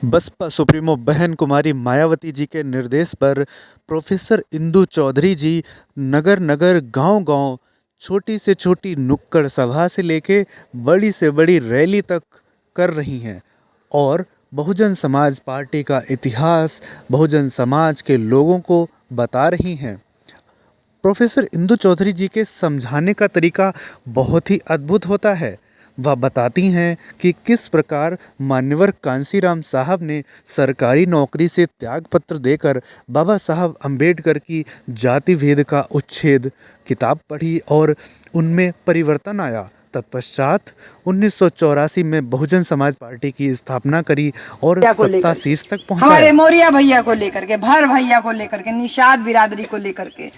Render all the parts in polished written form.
Baspa supremo बहन कुमारी मायावती जी के निर्देश पर प्रोफेसर इंदु चौधरी जी नगर नगर गांव गांव छोटी से छोटी नुक्कड़ सभा से लेके बड़ी से बड़ी रैली तक कर रही हैं और बहुजन समाज पार्टी का इतिहास बहुजन समाज के लोगों को बता रही हैं। प्रोफेसर इंदु चौधरी जी के समझाने का तरीका बहुत ही अद्भुत होता है। वह बताती हैं कि किस प्रकार मान्यवर कांसीराम साहब ने सरकारी नौकरी से त्यागपत्र देकर बाबा साहब अंबेडकर की जाति भेद का उच्छेद किताब पढ़ी और उनमें परिवर्तन आया। तत्पश्चात 1984 में बहुजन समाज पार्टी की स्थापना करी और सत्ता शीर्ष तक पहुंचाया। हमारे मौर्य भैया को लेकर के, भर भैया को लेकर के, निषाद बिरादरी को लेकर के,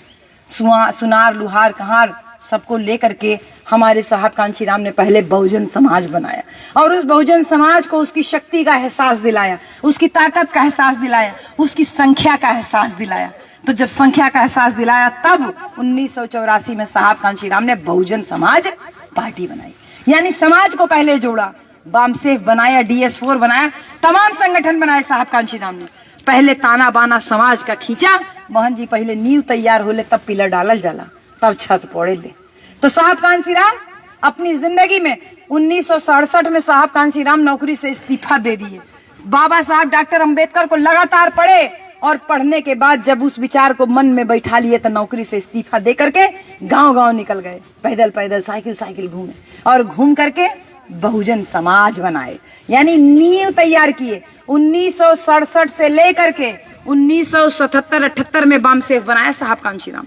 सुनार लुहार कहार सबको लेकर के हमारे साहब कांशीराम ने पहले बहुजन समाज बनाया और उस बहुजन समाज को उसकी शक्ति का एहसास दिलाया, उसकी ताकत का एहसास दिलाया, उसकी संख्या का एहसास दिलाया। तो जब संख्या का एहसास दिलाया तब 1984 में साहब कांशीराम ने बहुजन समाज पार्टी बनाई, यानी समाज को पहले जोड़ा, बामसेफ बनाया, DS4 बनाया, तमाम संगठन बनाए साहब कांशीराम ने। पहले ताना बाना समाज का खींचा, बहन जी पहले नींव तैयार होले तब पिलर डालल जाला, तब छत पड़े ले। तो साहब कांशीराम अपनी जिंदगी में 1967 में साहब कांशीराम नौकरी से इस्तीफा दे दिए। बाबा साहब डॉक्टर अंबेडकर को लगातार पढ़े और पढ़ने के बाद जब उस विचार को मन में बैठा लिए तो नौकरी से इस्तीफा दे करके गांव गांव निकल गए, पैदल पैदल साइकिल घूमे और घूम करके बहुजन समाज बनाए, यानी नींव तैयार किए। 1967 से लेकर के 1977-78 में बामसेफ बनाया साहब कांशीराम।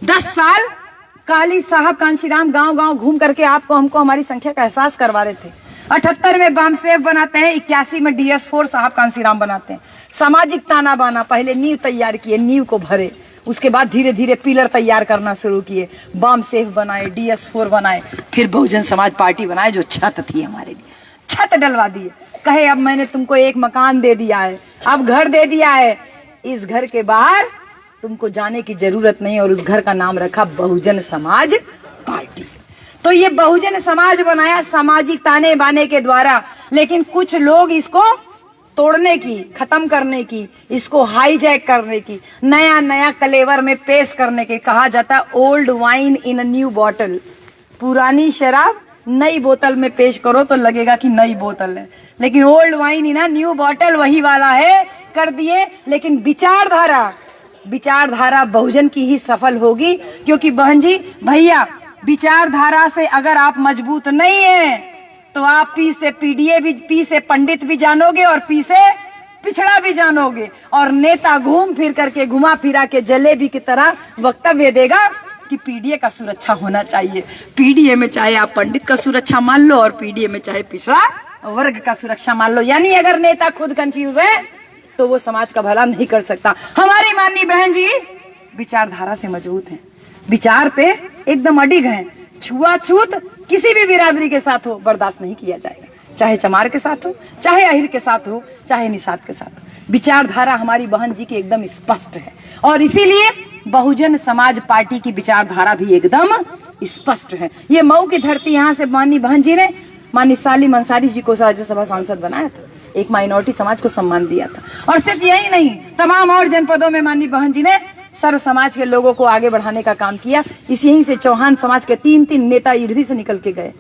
10 साल काली साहब कांशीराम गांव गांव घूम करके आपको हमको हमारी संख्या का एहसास करवा रहे थे। 78 में बामसेफ बनाते हैं, 81 में DS4 साहब कांशीराम बनाते हैं। सामाजिक ताना बाना, पहले नींव तैयार किए, नींव को भरे, उसके बाद धीरे धीरे पिलर तैयार करना शुरू किए, बामसेफ बनाए, DS4 बनाए, फिर बहुजन समाज पार्टी बनाए जो छत थी हमारे लिए, छत डलवा दिए। कहे अब मैंने तुमको एक मकान दे दिया है, अब घर दे दिया है, इस घर के बाहर तुमको जाने की जरूरत नहीं, और उस घर का नाम रखा बहुजन समाज पार्टी। तो ये बहुजन समाज बनाया सामाजिक ताने बाने के द्वारा, लेकिन कुछ लोग इसको तोड़ने की, खत्म करने की, इसको हाईजैक करने की, नया नया कलेवर में पेश करने के, कहा जाता है old wine in a new bottle, पुरानी शराब नई बोतल में पेश करो तो लगेगा कि नई बोतल है, लेकिन old wine in a new bottle वही वाला है, कर दिए। लेकिन विचारधारा बहुजन की ही सफल होगी, क्योंकि बहन जी भैया विचारधारा से अगर आप मजबूत नहीं है तो आप पी से पीडीए भी, पी से पंडित भी जानोगे और पी से पिछड़ा भी जानोगे, और नेता घूम फिर करके, घुमा फिरा के जलेबी की तरह वक्तव्य देगा कि पीडीए का सुरक्षा होना चाहिए। पीडीए में चाहे आप पंडित का सुरक्षा मान लो और पीडीए में चाहे पिछड़ा वर्ग का सुरक्षा मान लो, यानी अगर नेता खुद कंफ्यूज है तो वो समाज का भला नहीं कर सकता। हमारी माननीय बहन जी विचारधारा से मजबूत हैं, विचार पे एकदम अडिग हैं। छुआछूत किसी भी बिरादरी के साथ हो बर्दाश्त नहीं किया जाएगा, चाहे चमार के साथ हो, चाहे अहिर के साथ हो, चाहे निषाद के साथ हो। विचारधारा हमारी बहन जी की एकदम स्पष्ट है, और इसीलिए बहुजन समाज पार्टी की विचारधारा भी एकदम स्पष्ट है। ये मऊ की धरती, यहाँ से माननीय बहन जी ने माननीय सालिम अंसारी जी को राज्यसभा सांसद बनाया था, एक माइनॉरिटी समाज को सम्मान दिया था। और सिर्फ यही नहीं, तमाम और जनपदों में माननीय बहन जी ने सर्व समाज के लोगों को आगे बढ़ाने का काम किया। इस यहीं से चौहान समाज के 3 नेता इधर ही से निकल के गए।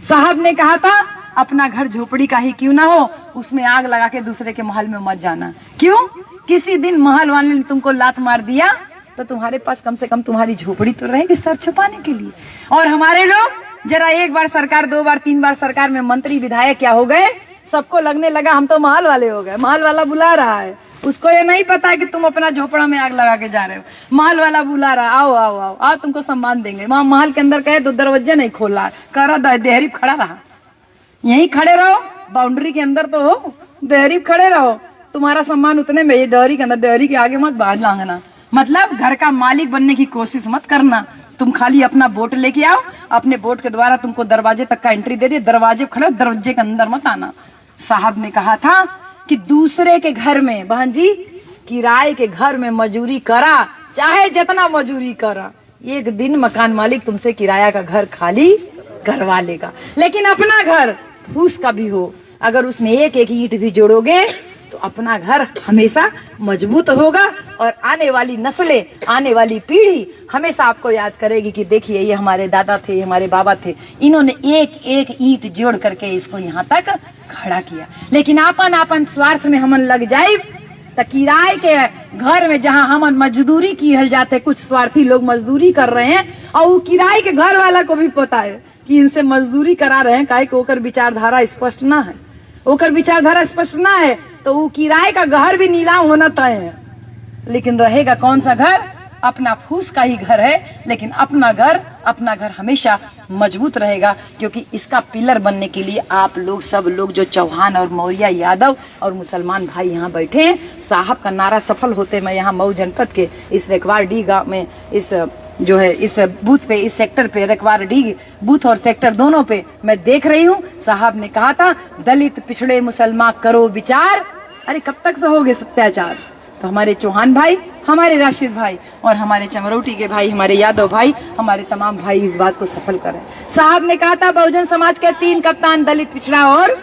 साहब ने कहा था अपना घर झोपड़ी का ही क्यों ना हो, उसमें आग लगा के दूसरे के महल में मत जाना। क्यों? किसी दिन महल वाले ने तुमको लात मार दिया तो तुम्हारे पास कम से कम तुम्हारी झोपड़ी तो रहेगी सर छुपाने के लिए। और हमारे लोग जरा एक बार सरकार, 2 बार 3 बार सरकार में मंत्री विधायक क्या हो गए, सबको लगने लगा हम तो महल वाले हो गए। महल वाला बुला रहा है, उसको ये नहीं पता है कि तुम अपना झोपड़ा में आग लगा के जा रहे हो। महल वाला बुला रहा, आओ आओ आओ आओ तुमको सम्मान देंगे। वहां महल के अंदर कहे तो दरवाजा नहीं खोला, करा देहरी खड़ा रहा, यहीं खड़े रहो, बाउंड्री के अंदर तो हो, देहरी खड़े रहो, तुम्हारा सम्मान उतने में, डेहरी के अंदर, डेहरी के आगे मत बाहर लांघना। मतलब घर का मालिक बनने की कोशिश मत करना, तुम खाली अपना वोट लेके आओ, अपने वोट के द्वारा तुमको दरवाजे तक का एंट्री दे दिए, दरवाजे खड़े, दरवाजे के अंदर मत आना। साहब ने कहा था कि दूसरे के घर में, बहन जी किराए के घर में मजूरी करा, चाहे जितना मजूरी करा, एक दिन मकान मालिक तुमसे किराया का घर खाली करवा लेगा। लेकिन अपना घर फूस का भी हो, अगर उसमें एक एक ईंट भी जोड़ोगे तो अपना घर हमेशा मजबूत होगा और आने वाली नस्लें, आने वाली पीढ़ी हमेशा आपको याद करेगी कि देखिए ये हमारे दादा थे, हमारे बाबा थे, इन्होंने एक एक ईंट जोड़ करके इसको यहाँ तक खड़ा किया। लेकिन आपन आपन स्वार्थ में हमन लग जाए तो किराए के घर में जहाँ हमन मजदूरी की जाते, कुछ स्वार्थी लोग मजदूरी कर रहे हैं और वो किराए के घर वाला को भी पता है कि इनसे मजदूरी करा रहे हैं, काहे कि ओकर विचारधारा स्पष्ट ना है, ओकर विचारधारा स्पष्ट ना है, तो वो किराए का घर भी नीलाम होना तय है। लेकिन रहेगा कौन सा घर? अपना फूस का ही घर है, लेकिन अपना घर हमेशा मजबूत रहेगा, क्योंकि इसका पिलर बनने के लिए आप लोग, सब लोग जो चौहान और मौर्य, यादव और मुसलमान भाई यहाँ बैठे हैं, साहब का नारा सफल होते मैं यहाँ मऊ जनपद के इस रेकवार डी गाँव में इस जो है इस बूथ पे, इस सेक्टर पे, रेकवार डी बूथ और सेक्टर दोनों पे मैं देख रही हूँ। साहब ने कहा था दलित पिछड़े मुसलमान करो विचार। अरे कब तक सहोगे अत्याचार? तो हमारे चौहान भाई, हमारे राशिद भाई और हमारे चमरौटी के भाई, हमारे यादव भाई, हमारे तमाम भाई इस बात को सफल करें। साहब ने कहा था बहुजन समाज के 3 कप्तान, दलित, पिछड़ा और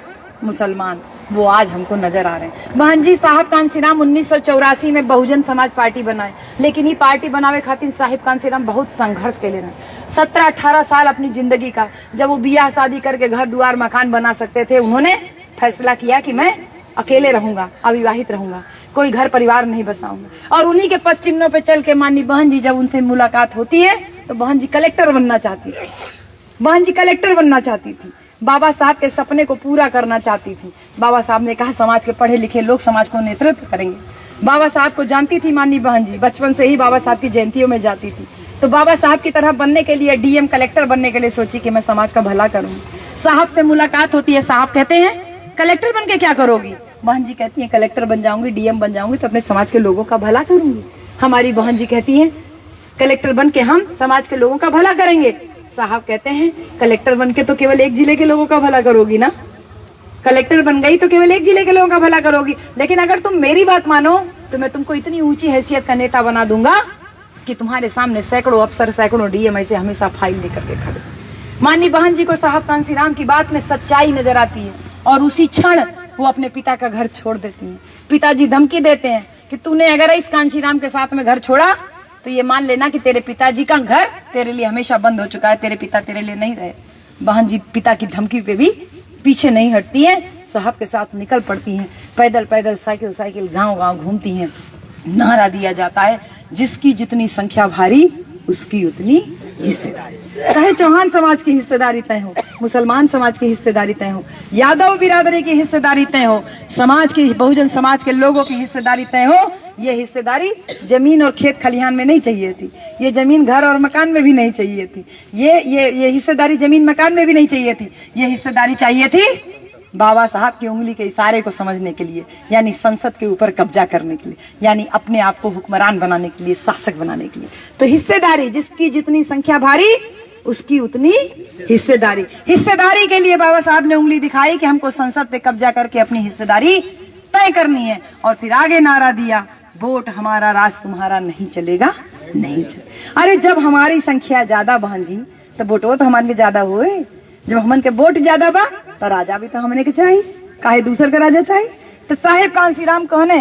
मुसलमान, वो आज हमको नजर आ रहे हैं। बहन जी, साहब कांसीराम 1984 में बहुजन समाज पार्टी बनाए, लेकिन ये पार्टी बनावे खातिर साहिब कांसीराम बहुत संघर्ष के लिए 17-18 साल अपनी जिंदगी का, जब वो बियाह शादी करके घर दुआर मकान बना सकते थे, उन्होंने फैसला किया कि मैं अकेले रहूंगा, अविवाहित रहूंगा, कोई घर परिवार नहीं बसाऊंगा। और उन्हीं के पद चिन्हों पे चल के माननीय बहन जी जब उनसे मुलाकात होती है तो बहन जी कलेक्टर बनना चाहती थी, बहन जी कलेक्टर बनना चाहती थी, बाबा साहब के सपने को पूरा करना चाहती थी। बाबा साहब ने कहा समाज के पढ़े लिखे लोग समाज को नेतृत्व करेंगे। बाबा साहब को जानती थी माननीय बहन जी, बचपन से ही बाबा साहब की जयंतियों में जाती थी। तो बाबा साहब की तरह बनने के लिए, डीएम कलेक्टर बनने के लिए सोची कि मैं समाज का भला करूंगी। साहब से मुलाकात होती है, साहब कहते हैं कलेक्टर बन के क्या करोगी? बहन जी कहती है कलेक्टर बन जाऊंगी, डीएम बन जाऊंगी तो अपने समाज के लोगों का भला करूंगी। हमारी बहन जी कहती है कलेक्टर बन के हम समाज के लोगों का भला करेंगे। साहब कहते हैं कलेक्टर बन के तो केवल एक जिले के लोगों का भला करोगी ना, कलेक्टर बन गई तो केवल एक जिले के लोगों का भला करोगी, लेकिन अगर तुम मेरी बात मानो तो मैं तुमको इतनी ऊंची हैसियत का नेता बना दूंगा कि तुम्हारे सामने सैकड़ों अफसर, सैकड़ों डीएम ऐसे हमेशा फाइल लेकर के खड़े। माननीय बहन जी को साहब कांसीराम की बात में सच्चाई नजर आती है और उसी क्षण वो अपने पिता का घर छोड़ देती हैं। पिताजी धमकी देते हैं कि तूने अगर इस कांसीराम के साथ में घर छोड़ा तो ये मान लेना कि तेरे पिताजी का घर तेरे लिए हमेशा बंद हो चुका है, तेरे पिता तेरे लिए नहीं रहे। बहन जी पिता की धमकी पे भी पीछे नहीं हटती हैं, साहब के साथ निकल पड़ती हैं, पैदल पैदल, साइकिल साइकिल, गांव गांव घूमती हैं। नारा दिया जाता है जिसकी जितनी संख्या भारी उसकी उतनी हिस्सेदारी। चाहे चौहान समाज की हिस्सेदारी तय हो, मुसलमान समाज की हिस्सेदारी तय हो, यादव बिरादरी की हिस्सेदारी तय हो, समाज की, बहुजन समाज के लोगों की हिस्सेदारी तय हो। ये हिस्सेदारी जमीन और खेत खलिहान में नहीं चाहिए थी, ये जमीन घर और मकान में भी नहीं चाहिए थी, ये हिस्सेदारी जमीन मकान में भी नहीं चाहिए थी। ये हिस्सेदारी चाहिए थी बाबा साहब की उंगली के इशारे को समझने के लिए, यानी संसद के ऊपर कब्जा करने के लिए, यानी अपने आप को हुक्मरान बनाने के लिए, शासक बनाने के लिए। तो हिस्सेदारी, जिसकी जितनी संख्या भारी उसकी उतनी हिस्सेदारी। हिस्सेदारी के लिए बाबा साहब ने उंगली दिखाई कि हमको संसद पे कब्जा करके अपनी हिस्सेदारी तय करनी है। और फिर आगे नारा दिया, वोट हमारा राज तुम्हारा नहीं चलेगा, नहीं चलेगा। अरे जब हमारी संख्या ज्यादा बहन जी तो वोटो तो हमारे ज्यादा हुए। जब हमन के वोट ज्यादा बा तो राजा भी तो हमने के चाहिए, काहे दूसर का राजा चाहिए। तो साहेब कांसीराम कहने,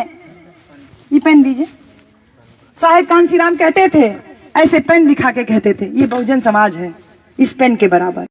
ये पेन दीजिए, साहेब कांसीराम कहते थे, ऐसे पेन दिखा के कहते थे ये बहुजन समाज है, इस पेन के बराबर।